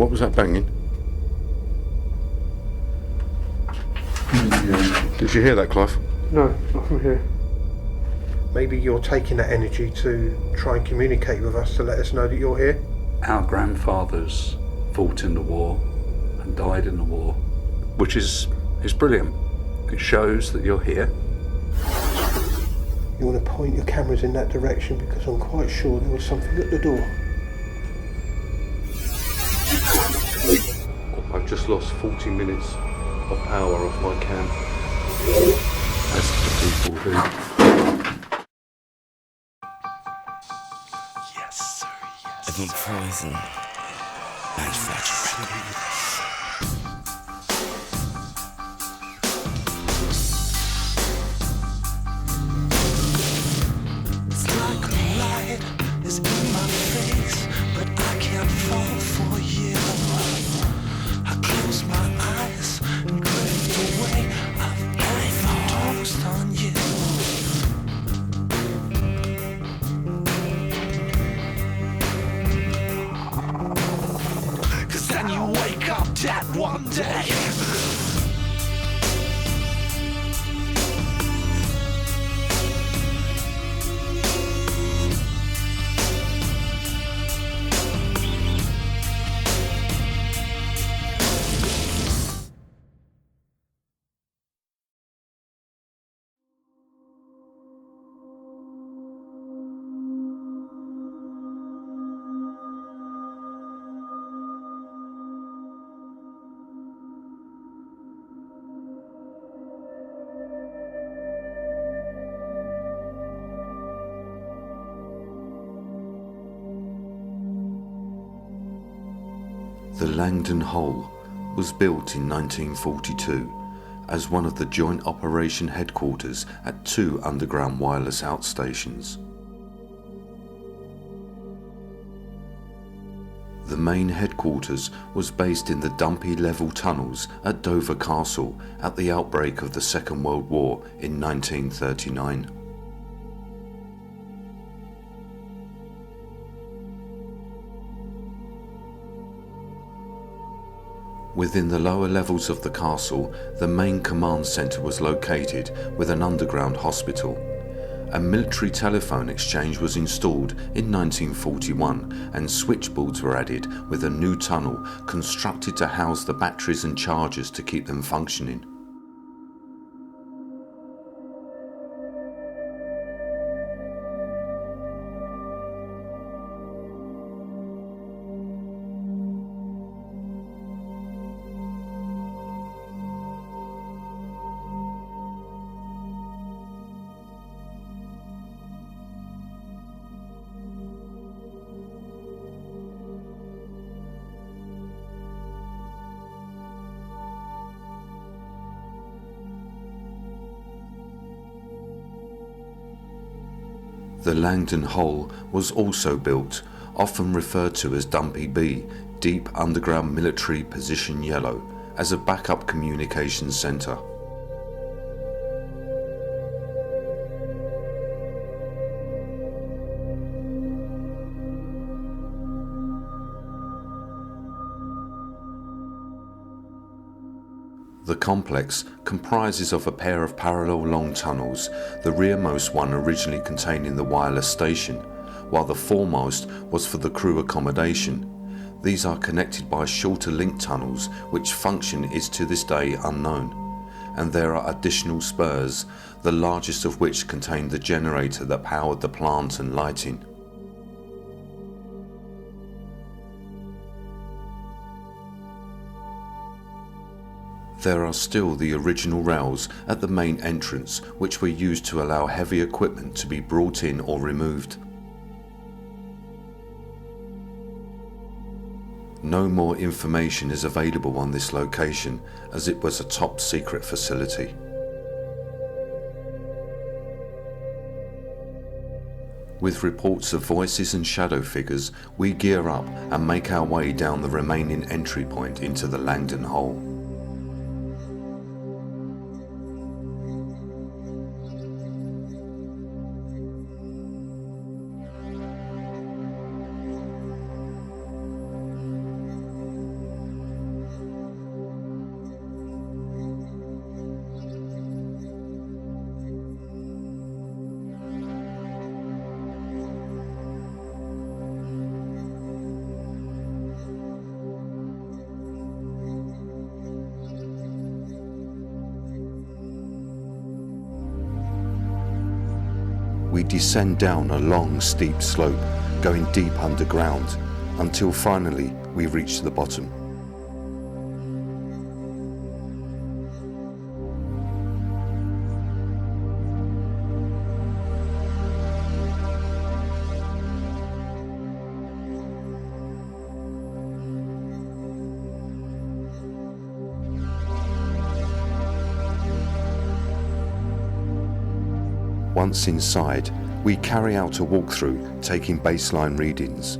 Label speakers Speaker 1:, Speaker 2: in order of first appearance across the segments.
Speaker 1: What was that banging? Did you hear that, Clive?
Speaker 2: No, not from here.
Speaker 3: Maybe you're taking that energy to try and communicate with us to let us know that you're here?
Speaker 4: Our grandfathers fought in the war and died in the war, which is brilliant. It shows that you're here.
Speaker 3: You want to point your cameras in that direction because I'm quite sure there was something at the door.
Speaker 1: I've just lost 40 minutes of power off my cam. As the people do.
Speaker 5: Yes, sir, yes. If I'm poison, manufacture records. It's like a light is in my face, but I can't fall for you. I close my eyes and drift away. I've overdosed on you. Cause then you wake up dead one day.
Speaker 6: The Langdon Hole was built in 1942 as one of the Joint Operation Headquarters at 2 underground wireless outstations. The main headquarters was based in the Dumpy Level tunnels at Dover Castle at the outbreak of the Second World War in 1939. Within the lower levels of the castle, the main command centre was located with an underground hospital. A military telephone exchange was installed in 1941 and switchboards were added with a new tunnel constructed to house the batteries and chargers to keep them functioning. The Langdon Hole was also built, often referred to as Dumpy B, Deep Underground Military Position Yellow, as a backup communications centre. The complex comprises of a pair of parallel long tunnels, the rearmost one originally containing the wireless station, while the foremost was for the crew accommodation. These are connected by shorter link tunnels, which function is to this day unknown, and there are additional spurs, the largest of which contained the generator that powered the plant and lighting. There are still the original rails at the main entrance, which were used to allow heavy equipment to be brought in or removed. No more information is available on this location, as it was a top secret facility. With reports of voices and shadow figures, we gear up and make our way down the remaining entry point into the Langdon Hole. descend down a long, steep slope, going deep underground, until finally we reach the bottom. Once inside, we carry out a walkthrough, taking baseline readings.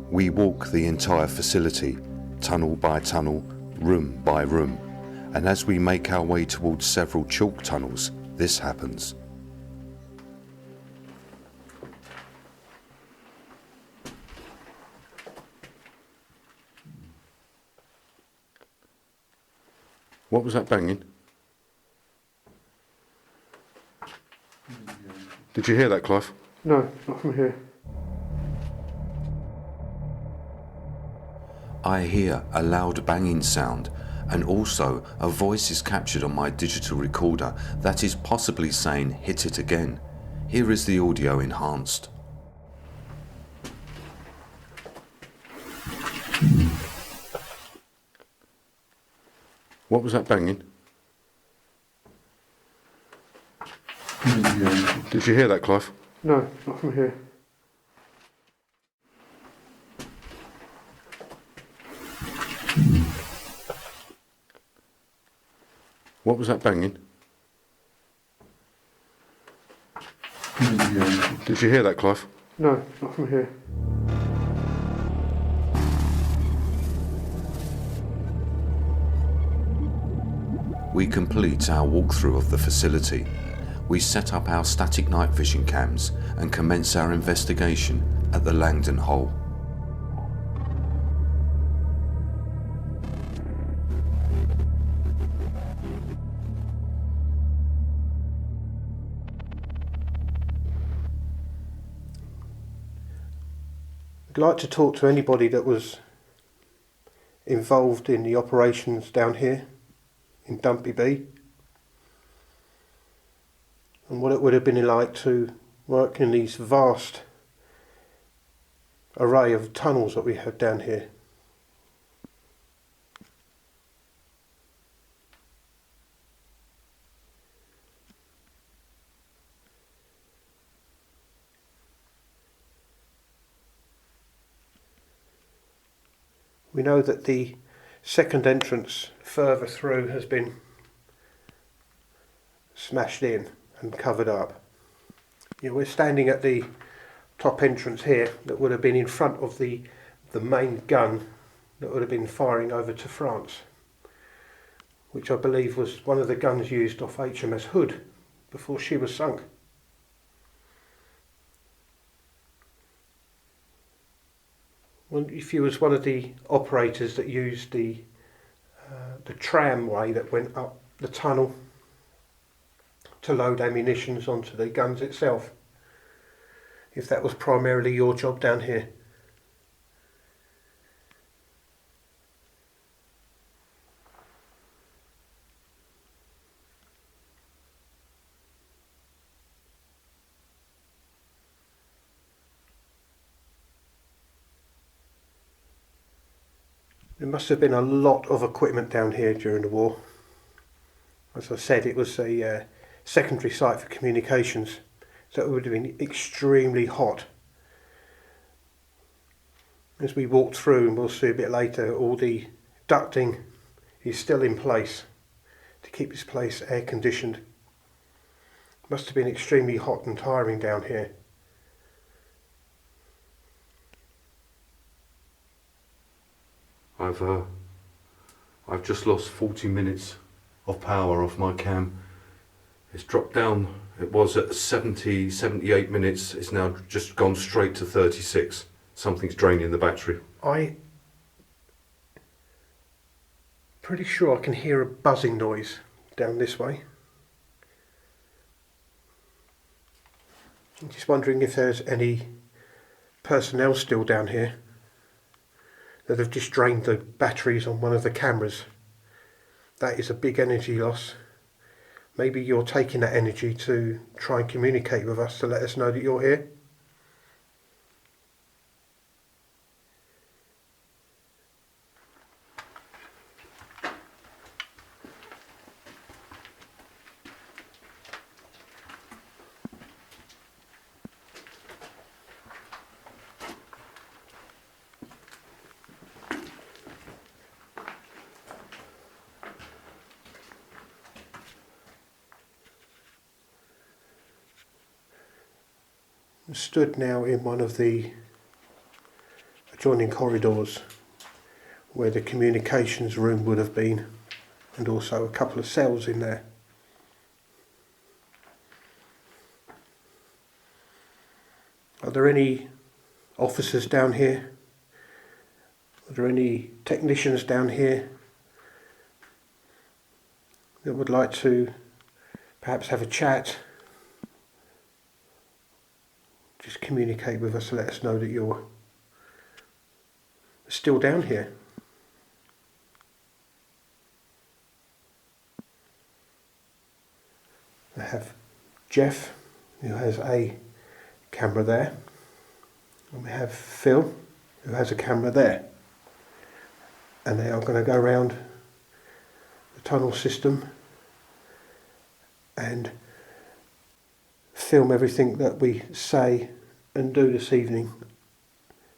Speaker 6: We walk the entire facility, tunnel by tunnel, room by room, and as we make our way towards several chalk tunnels, this happens.
Speaker 1: What was that banging? Did you hear that, Clive?
Speaker 3: No, not from here.
Speaker 6: I hear a loud banging sound, and also a voice is captured on my digital recorder that is possibly saying "hit it again." Here is the audio enhanced.
Speaker 1: What was that banging? Did you hear that, Clive?
Speaker 3: No, not from here.
Speaker 1: What was that banging? Did you hear that, Clive?
Speaker 3: No, not from here.
Speaker 6: We complete our walkthrough of the facility. We set up our static night vision cams and commence our investigation at the Langdon hole.
Speaker 3: I'd like to talk to anybody that was involved in the operations down here in Dumpy B, and what it would have been like to work in these vast array of tunnels that we have down here. We know that the second entrance further through has been smashed in and covered up. You know, we're standing at the top entrance here that would have been in front of the main gun that would have been firing over to France, which I believe was one of the guns used off HMS Hood before she was sunk. Well, if you was one of the operators that used the tramway that went up the tunnel to load ammunitions onto the guns itself, if that was primarily your job down here. There must have been a lot of equipment down here during the war. As I said, it was a secondary site for communications, so it would have been extremely hot. As we walked through, and we'll see a bit later, all the ducting is still in place to keep this place air conditioned. Must have been extremely hot and tiring down here.
Speaker 1: I've just lost 40 minutes of power off my cam. It's dropped down It was at 70, 78 minutes. It's now just gone straight to 36. Something's draining the battery.
Speaker 3: I'm pretty sure I can hear a buzzing noise down this way. I'm just wondering if there's any personnel still down here that have just drained the batteries on one of the cameras. That is a big energy loss. Maybe you're taking that energy to try and communicate with us to let us know that you're here. I'm stood now in one of the adjoining corridors where the communications room would have been, and also a couple of cells in there. Are there any officers down here? Are there any technicians down here that would like to perhaps have a chat? Just communicate with us to let us know that you're still down here. I have Jeff, who has a camera there, and we have Phil, who has a camera there, and they are going to go around the tunnel system and film everything that we say and do this evening.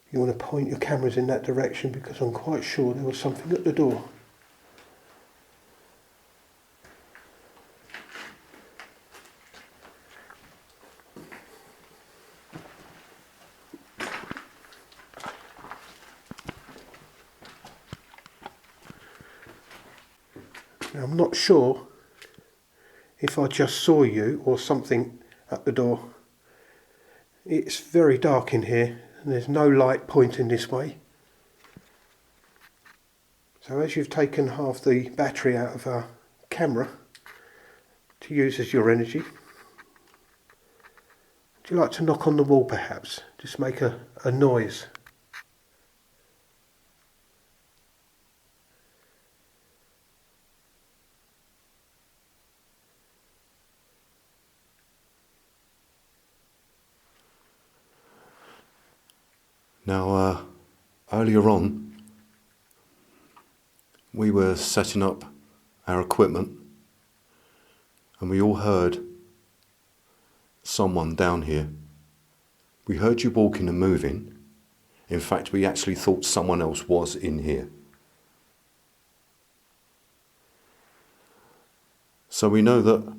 Speaker 3: You want to point your cameras in that direction because I'm quite sure there was something at the door. Now, I'm not sure if I just saw you or something at the door. It's very dark in here and there's no light pointing this way. So as you've taken half the battery out of our camera to use as your energy, would you like to knock on the wall perhaps? Just make a noise.
Speaker 1: Now, earlier on, we were setting up our equipment and we all heard someone down here. We heard you walking and moving. In fact, we actually thought someone else was in here. So we know that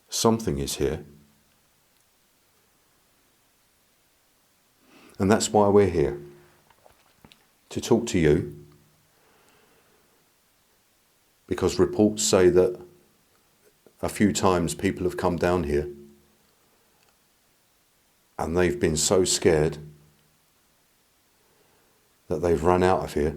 Speaker 1: something is here. And that's why we're here, to talk to you, because reports say that a few times people have come down here and they've been so scared that they've run out of here.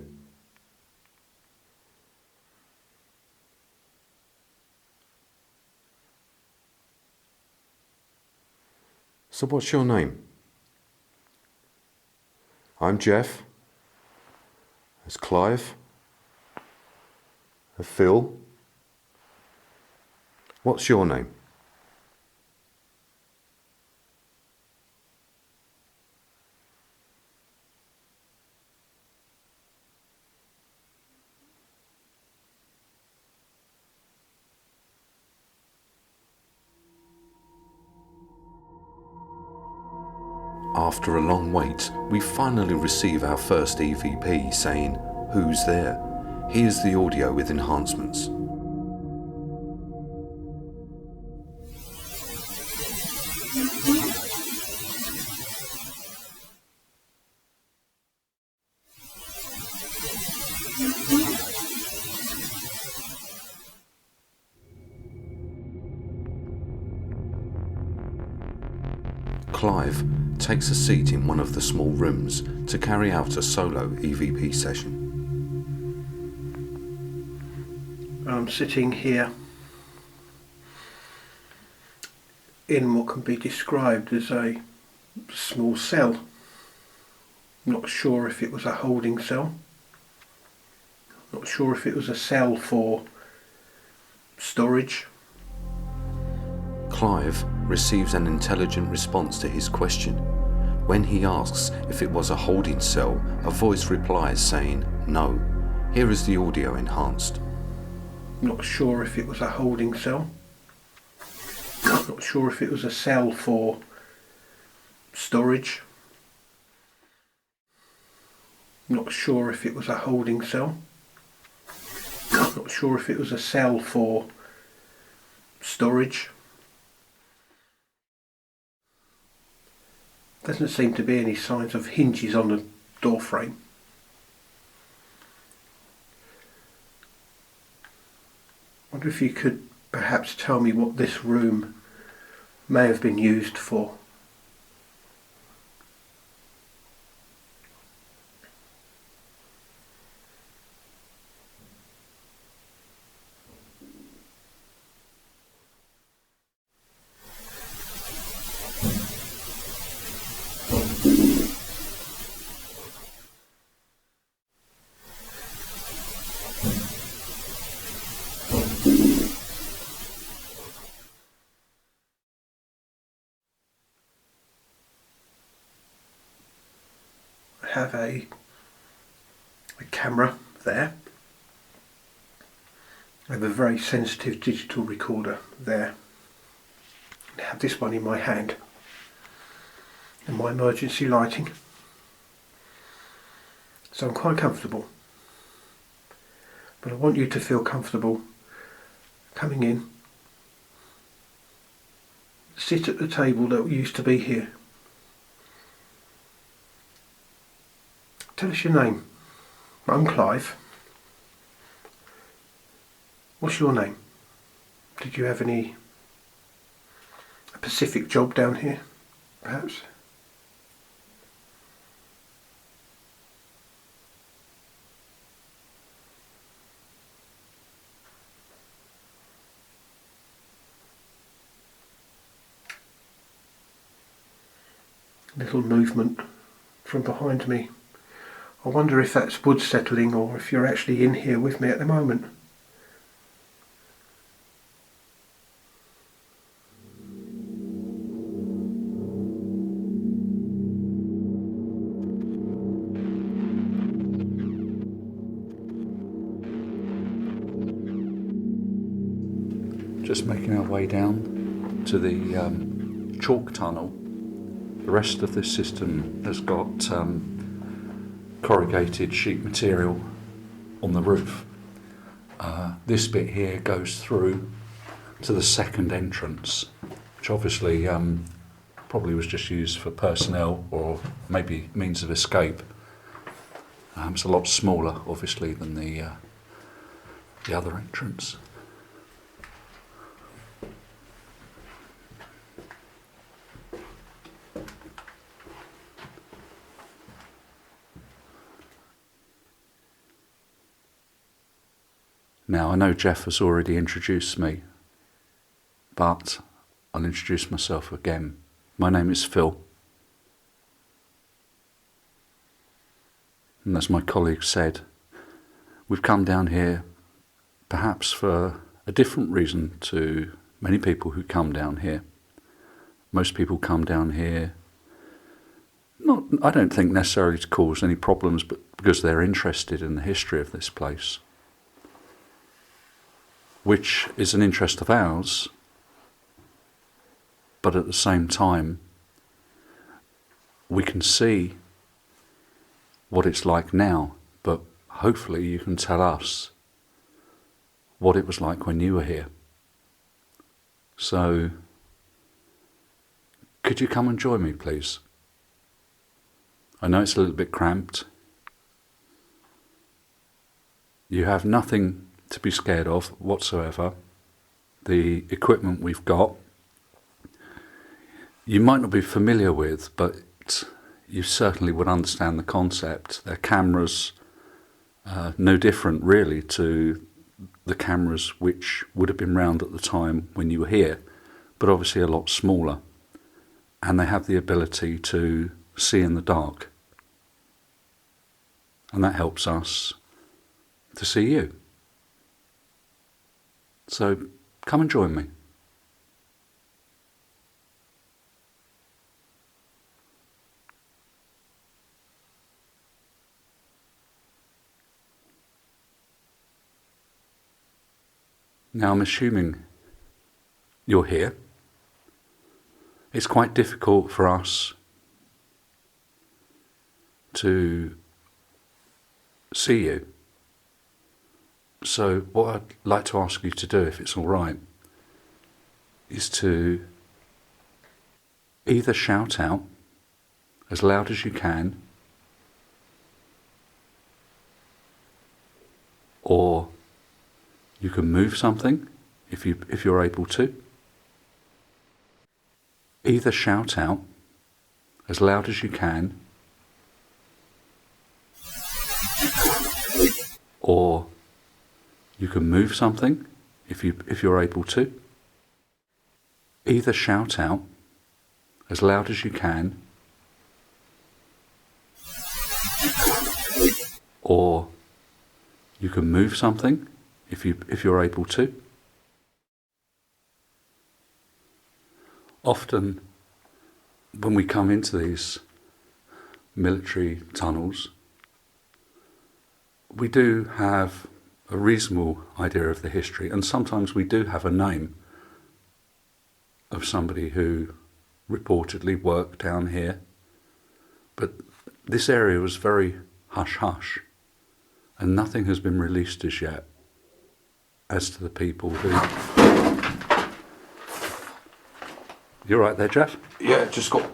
Speaker 1: So what's your name? I'm Jeff. There's Clive. There's Phil. What's your name? After a long wait, we finally receive our first EVP saying, "Who's there?" Here's the audio with enhancements.
Speaker 6: Clive takes a seat in one of the small rooms to carry out a solo EVP session.
Speaker 3: I'm sitting here in what can be described as a small cell. Not sure if it was a holding cell. Not sure if it was a cell for storage.
Speaker 6: Clive receives an intelligent response to his question. When he asks if it was a holding cell, a voice replies saying, "No. Here is the audio enhanced."
Speaker 3: Not sure if it was a holding cell. Not sure if it was a cell for storage. Not sure if it was a holding cell. Not sure if it was a cell for storage. Doesn't seem to be any signs of hinges on the door frame. Wonder if you could perhaps tell me what this room may have been used for. Have a camera there. I have a very sensitive digital recorder there. I have this one in my hand and my emergency lighting. So I'm quite comfortable. But I want you to feel comfortable coming in. Sit at the table that used to be here. Tell us your name. I'm Clive. What's your name? Did you have a specific job down here, perhaps? Little movement from behind me. I wonder if that's wood settling or if you're actually in here with me at the moment.
Speaker 4: Just making our way down to the chalk tunnel. The rest of this system has got corrugated sheet material on the roof. This bit here goes through to the second entrance, which obviously probably was just used for personnel or maybe means of escape. It's a lot smaller, obviously, than the other entrance. Now, I know Jeff has already introduced me, but I'll introduce myself again. My name is Phil. And as my colleague said, we've come down here perhaps for a different reason to many people who come down here. Most people come down here, I don't think necessarily to cause any problems, but because they're interested in the history of this place, which is an interest of ours, but at the same time, we can see what it's like now, but hopefully you can tell us what it was like when you were here. So, could you come and join me, please? I know it's a little bit cramped. You have nothing to be scared of whatsoever. The equipment we've got, you might not be familiar with, but you certainly would understand the concept. They're cameras no different really to the cameras which would have been round at the time when you were here, but obviously a lot smaller. And they have the ability to see in the dark. And that helps us to see you. So come and join me. Now I'm assuming you're here. It's quite difficult for us to see you. So what I'd like to ask you to do, if it's all right, is to either shout out as loud as you can, or you can move something if you're able to. Either shout out as loud as you can, or you can move something if you're able to. Either shout out as loud as you can, or you can move something if you're able to. Often when we come into these military tunnels, we do have a reasonable idea of the history, and sometimes we do have a name of somebody who reportedly worked down here. But this area was very hush-hush, and nothing has been released as yet as to the people who... You're right there, Jeff?
Speaker 6: Yeah, just got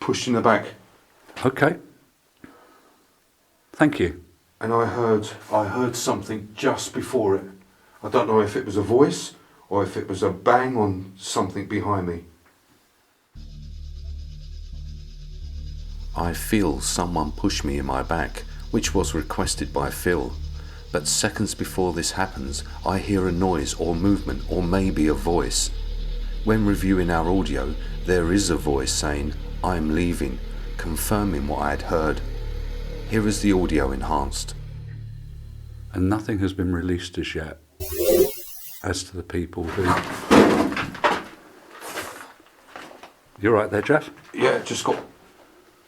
Speaker 6: pushed in the back.
Speaker 4: Okay. Thank you.
Speaker 6: And I heard something just before it. I don't know if it was a voice or if it was a bang on something behind me. I feel someone push me in my back, which was requested by Phil. But seconds before this happens, I hear a noise or movement or maybe a voice. When reviewing our audio, there is a voice saying, "I'm leaving," confirming what I had heard. Here is the audio enhanced.
Speaker 4: And nothing has been released as yet as to the people who... You're right there, Jeff?
Speaker 6: Yeah, just got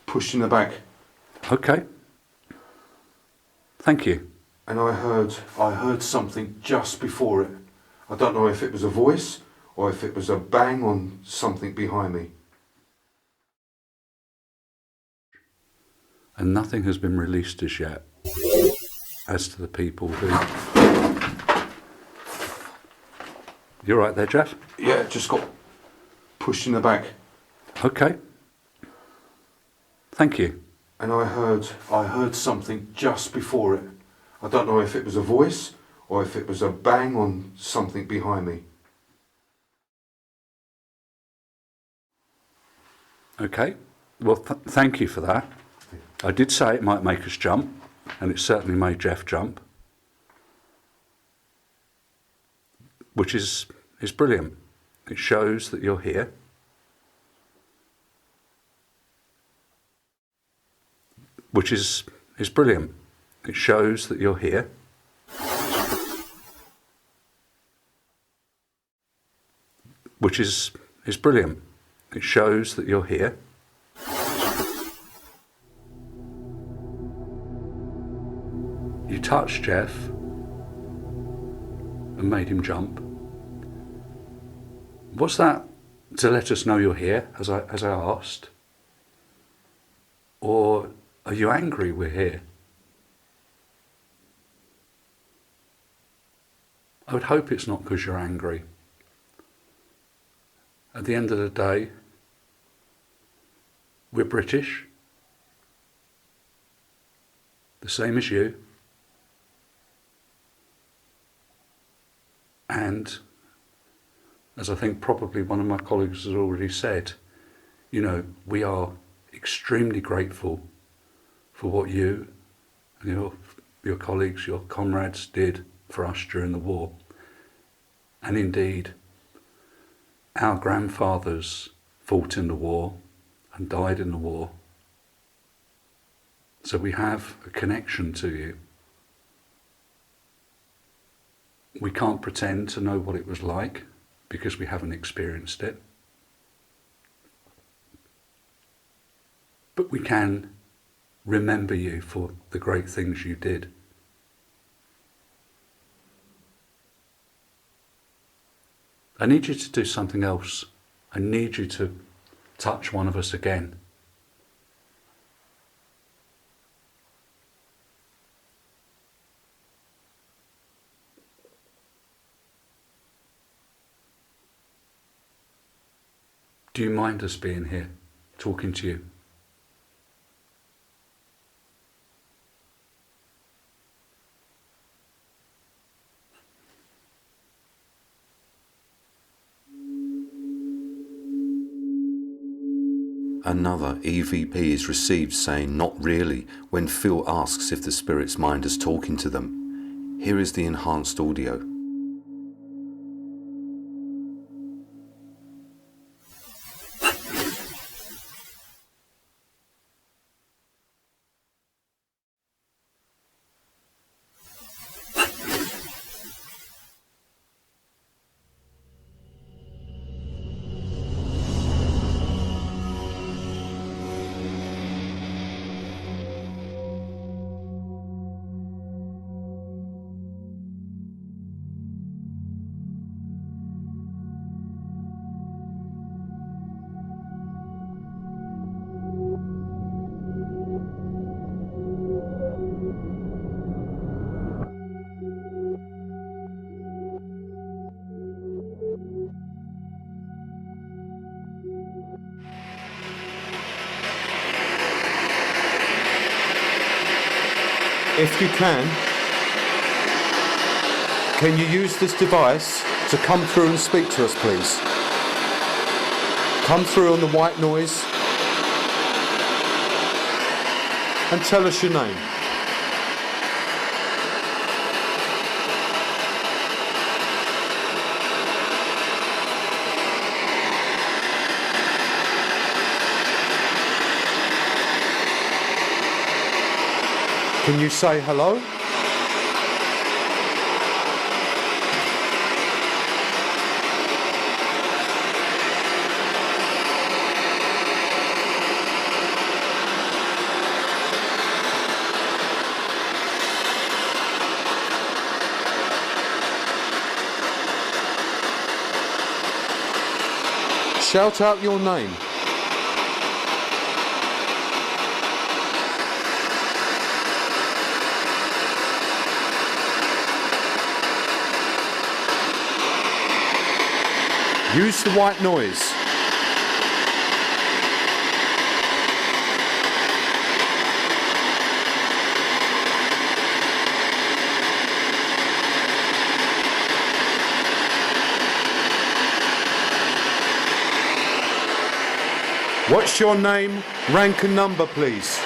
Speaker 6: pushed in the back.
Speaker 4: Okay. Thank you.
Speaker 6: And I heard something just before it. I don't know if it was a voice or if it was a bang on something behind me.
Speaker 4: And nothing has been released as yet as to the people who... You're right there, Jeff?
Speaker 6: Yeah, just got pushed in the back.
Speaker 4: Okay. Thank you.
Speaker 6: And I heard something just before it. I don't know if it was a voice or if it was a bang on something behind me.
Speaker 4: Okay. Well, thank you for that. I did say it might make us jump, and it certainly made Jeff jump, which is brilliant. It shows that you're here. Which is brilliant. It shows that you're here. Which is brilliant. It shows that you're here. You touched Jeff and made him jump. Was that to let us know you're here, as I asked? Or are you angry we're here? I would hope it's not because you're angry. At the end of the day, we're British, the same as you. And, as I think probably one of my colleagues has already said, we are extremely grateful for what you and your colleagues, your comrades did for us during the war. And indeed, our grandfathers fought in the war and died in the war. So we have a connection to you. We can't pretend to know what it was like because we haven't experienced it. But we can remember you for the great things you did. I need you to do something else. I need you to touch one of us again. Do you mind us being here, talking to you?
Speaker 6: Another EVP is received saying not really when Phil asks if the spirit's mind is talking to them. Here is the enhanced audio.
Speaker 3: If you can you use this device to come through and speak to us, please? Come through on the white noise and tell us your name. Can you say hello? Shout out your name. Use the white noise. What's your name, rank and number, please?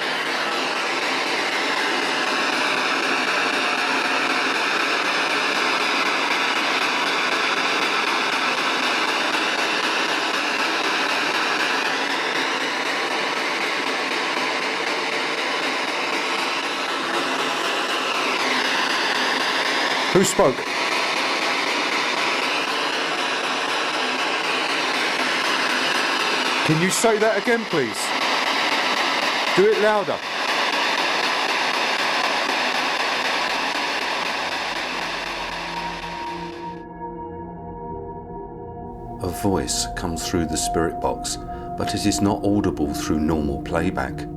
Speaker 3: Who spoke? Can you say that again, please? Do it louder.
Speaker 6: A voice comes through the spirit box, but it is not audible through normal playback.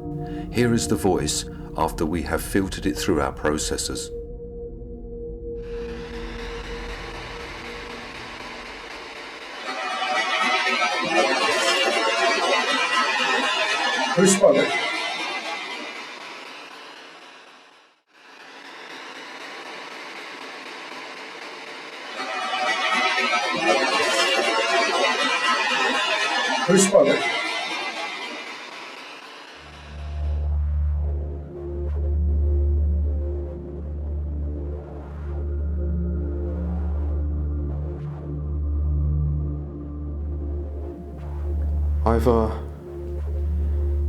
Speaker 6: Here is the voice after we have filtered it through our processors.
Speaker 3: Who spoke? Who spoke?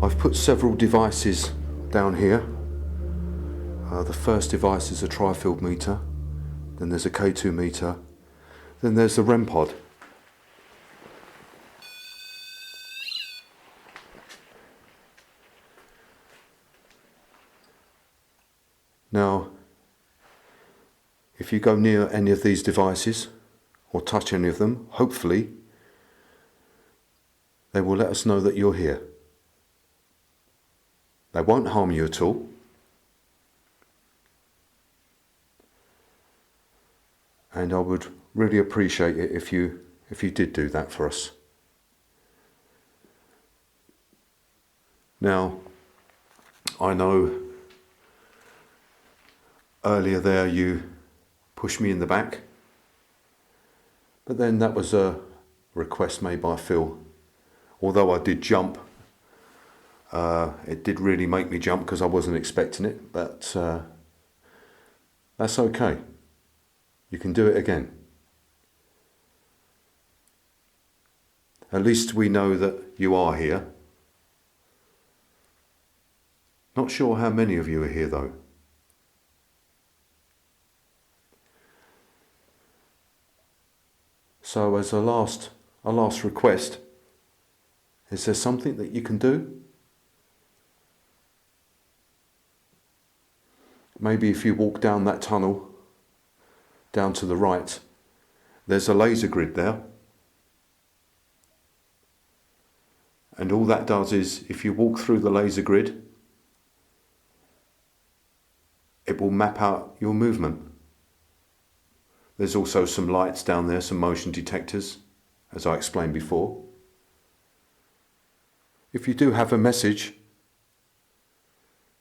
Speaker 1: I've put several devices down here. The first device is a tri-field meter, then there's a K2 meter, then there's the REM pod. Now, if you go near any of these devices or touch any of them, hopefully they will let us know that you're here. They won't harm you at all. And I would really appreciate it if you did do that for us. Now, I know earlier there you pushed me in the back, but then that was a request made by Phil. Although I did jump, it did really make me jump because I wasn't expecting it, but that's okay. You can do it again. At least we know that you are here. Not sure how many of you are here though. So as a last request, is there something that you can do? Maybe if you walk down that tunnel, down to the right, there's a laser grid there. And all that does is, if you walk through the laser grid, it will map out your movement. There's also some lights down there, some motion detectors, as I explained before. If you do have a message,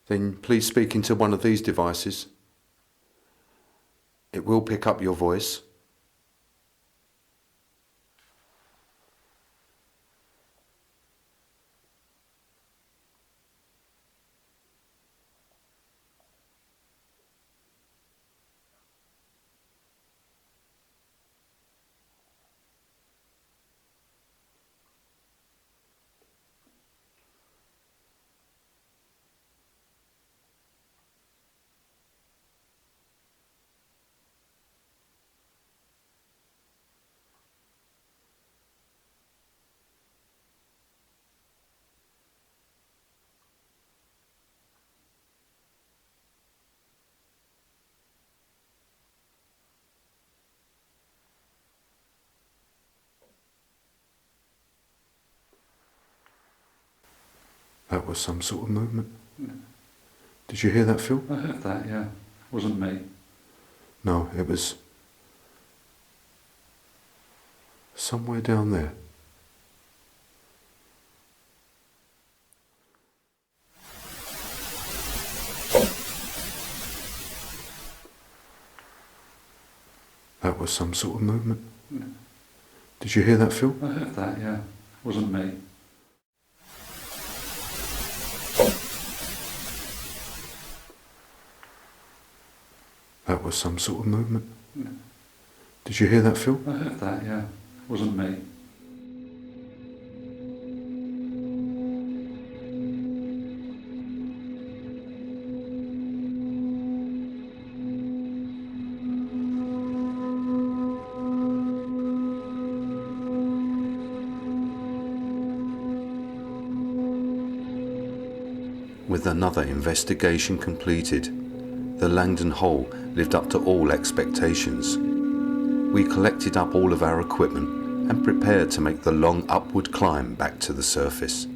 Speaker 1: then please speak into one of these devices. It will pick up your voice. That was some sort of movement.
Speaker 4: Yeah.
Speaker 1: Did you hear that, Phil?
Speaker 4: I heard that, yeah. It wasn't me.
Speaker 1: No, it was somewhere down there. That was some sort of movement.
Speaker 4: Yeah.
Speaker 1: Did you hear that, Phil?
Speaker 4: I heard that, yeah. It wasn't me.
Speaker 1: That was some sort of movement.
Speaker 4: Yeah.
Speaker 1: Did you hear that, Phil?
Speaker 4: I heard that, yeah. It wasn't me.
Speaker 6: With another investigation completed, the Langdon hole lived up to all expectations. We collected up all of our equipment and prepared to make the long upward climb back to the surface.